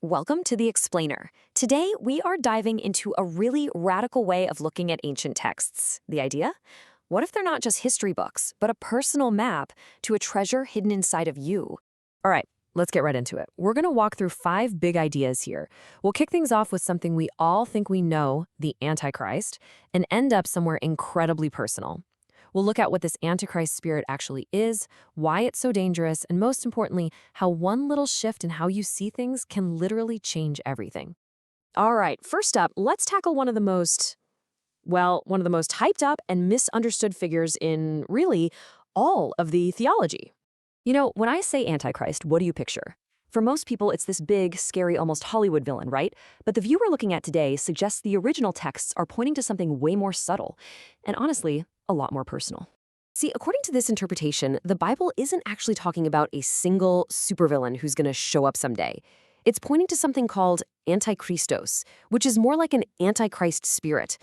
Welcome to The Explainer. Today, we are diving into a really radical way of looking at ancient texts. The idea? What if they're not just history books, but a personal map to a treasure hidden inside of you? All right, let's get right into it. We're going to walk through 5 big ideas here. We'll kick things off with something we all think we know, the Antichrist, and end up somewhere incredibly personal. We'll look at what this Antichrist spirit actually is, why it's so dangerous, and most importantly, how one little shift in how you see things can literally change everything. All right, first up, let's tackle one of the most hyped up and misunderstood figures in really all of the theology. When I say Antichrist, what do you picture? For most people, it's this big, scary, almost Hollywood villain, right? But the view we're looking at today suggests the original texts are pointing to something way more subtle, and honestly, a lot more personal. See, according to this interpretation, the Bible isn't actually talking about a single supervillain who's going to show up someday. It's pointing to something called Antichristos, which is more like an Antichrist spirit.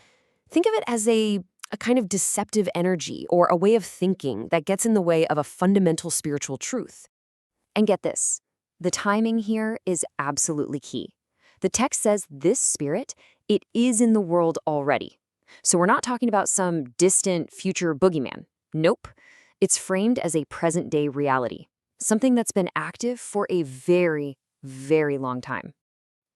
Think of it as a kind of deceptive energy or a way of thinking that gets in the way of a fundamental spiritual truth. And get this, the timing here is absolutely key. The text says this spirit, it is in the world already. So we're not talking about some distant future boogeyman. Nope. It's framed as a present-day reality, something that's been active for a very, very long time.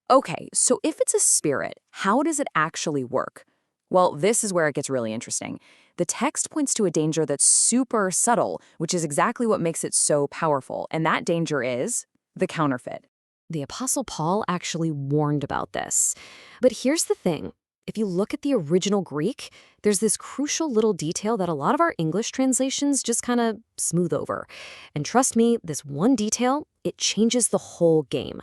Okay, so if it's a spirit, how does it actually work? Well, this is where it gets really interesting. The text points to a danger that's super subtle, which is exactly what makes it so powerful, and that danger is the counterfeit. The Apostle Paul actually warned about this. But here's the thing. If you look at the original Greek, there's this crucial little detail that a lot of our English translations just kind of smooth over. And trust me, this one detail, it changes the whole game.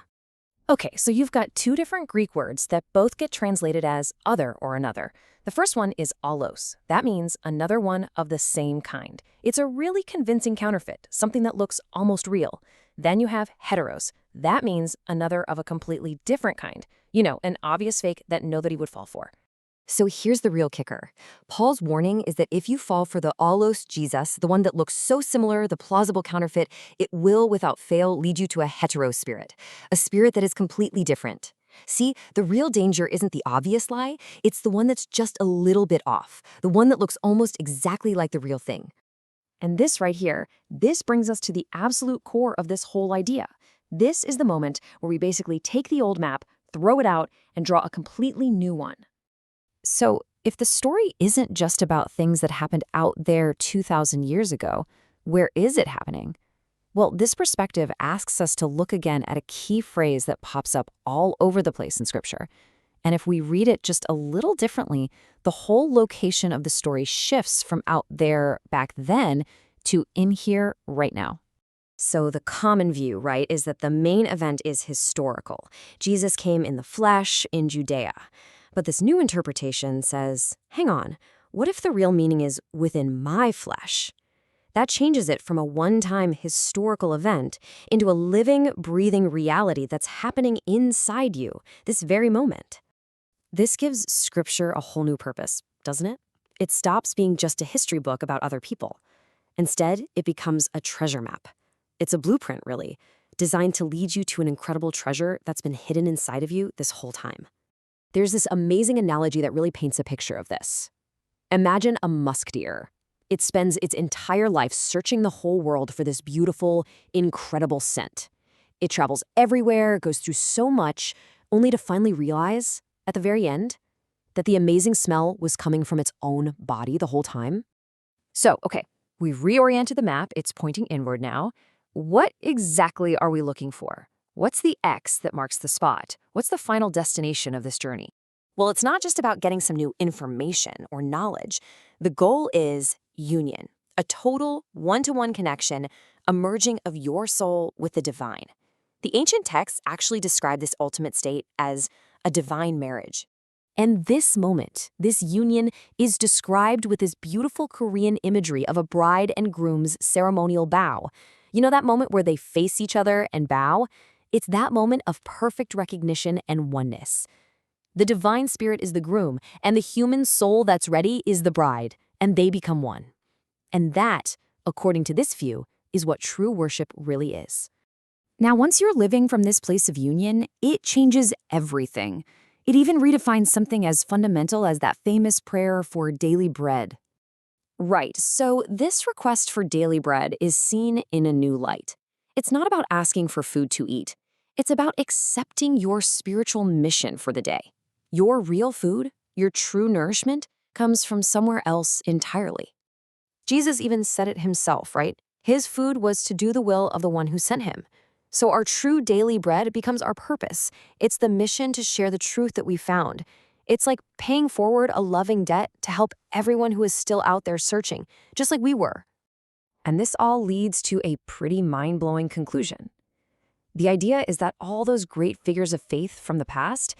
Okay, so you've got 2 different Greek words that both get translated as other or another. The first one is allos. That means another one of the same kind. It's a really convincing counterfeit, something that looks almost real. Then you have heteros. That means another of a completely different kind. An obvious fake that nobody would fall for. So here's the real kicker. Paul's warning is that if you fall for the allos Jesus, the one that looks so similar, the plausible counterfeit, it will without fail lead you to a hetero spirit, a spirit that is completely different. See, the real danger isn't the obvious lie, it's the one that's just a little bit off, the one that looks almost exactly like the real thing. And this right here, this brings us to the absolute core of this whole idea. This is the moment where we basically take the old map, throw it out, and draw a completely new one. So, if the story isn't just about things that happened out there 2,000 years ago, where is it happening? Well, this perspective asks us to look again at a key phrase that pops up all over the place in Scripture. And if we read it just a little differently, the whole location of the story shifts from out there back then to in here right now. So the common view, right, is that the main event is historical. Jesus came in the flesh in Judea. But this new interpretation says, hang on, what if the real meaning is within my flesh? That changes it from a one-time historical event into a living, breathing reality that's happening inside you, this very moment. This gives Scripture a whole new purpose, doesn't it? It stops being just a history book about other people. Instead, it becomes a treasure map. It's a blueprint, really, designed to lead you to an incredible treasure that's been hidden inside of you this whole time. There's this amazing analogy that really paints a picture of this. Imagine a musk deer. It spends its entire life searching the whole world for this beautiful, incredible scent. It travels everywhere, goes through so much, only to finally realize, at the very end, that the amazing smell was coming from its own body the whole time. So, okay, we've reoriented the map. It's pointing inward now. What exactly are we looking for? What's the X that marks the spot? What's the final destination of this journey? Well, it's not just about getting some new information or knowledge. The goal is union, a total one-to-one connection, a merging of your soul with the divine. The ancient texts actually describe this ultimate state as a divine marriage. And this moment, this union, is described with this beautiful Korean imagery of a bride and groom's ceremonial bow. You know that moment where they face each other and bow? It's that moment of perfect recognition and oneness. The divine spirit is the groom, and the human soul that's ready is the bride, and they become one. And that, according to this view, is what true worship really is. Now, once you're living from this place of union, it changes everything. It even redefines something as fundamental as that famous prayer for daily bread. Right, so this request for daily bread is seen in a new light. It's not about asking for food to eat. It's about accepting your spiritual mission for the day. Your real food, your true nourishment, comes from somewhere else entirely. Jesus even said it himself, right? His food was to do the will of the one who sent him. So our true daily bread becomes our purpose. It's the mission to share the truth that we found. It's like paying forward a loving debt to help everyone who is still out there searching, just like we were. And this all leads to a pretty mind-blowing conclusion. The idea is that all those great figures of faith from the past,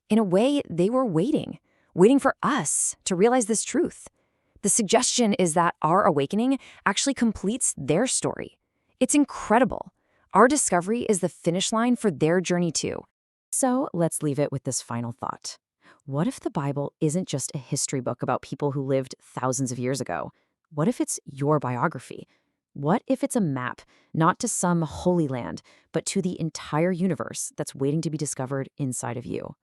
in a way, they were waiting for us to realize this truth. The suggestion is that our awakening actually completes their story. It's incredible. Our discovery is the finish line for their journey too. So let's leave it with this final thought. What if the Bible isn't just a history book about people who lived thousands of years ago? What if it's your biography? What if it's a map, not to some holy land, but to the entire universe that's waiting to be discovered inside of you?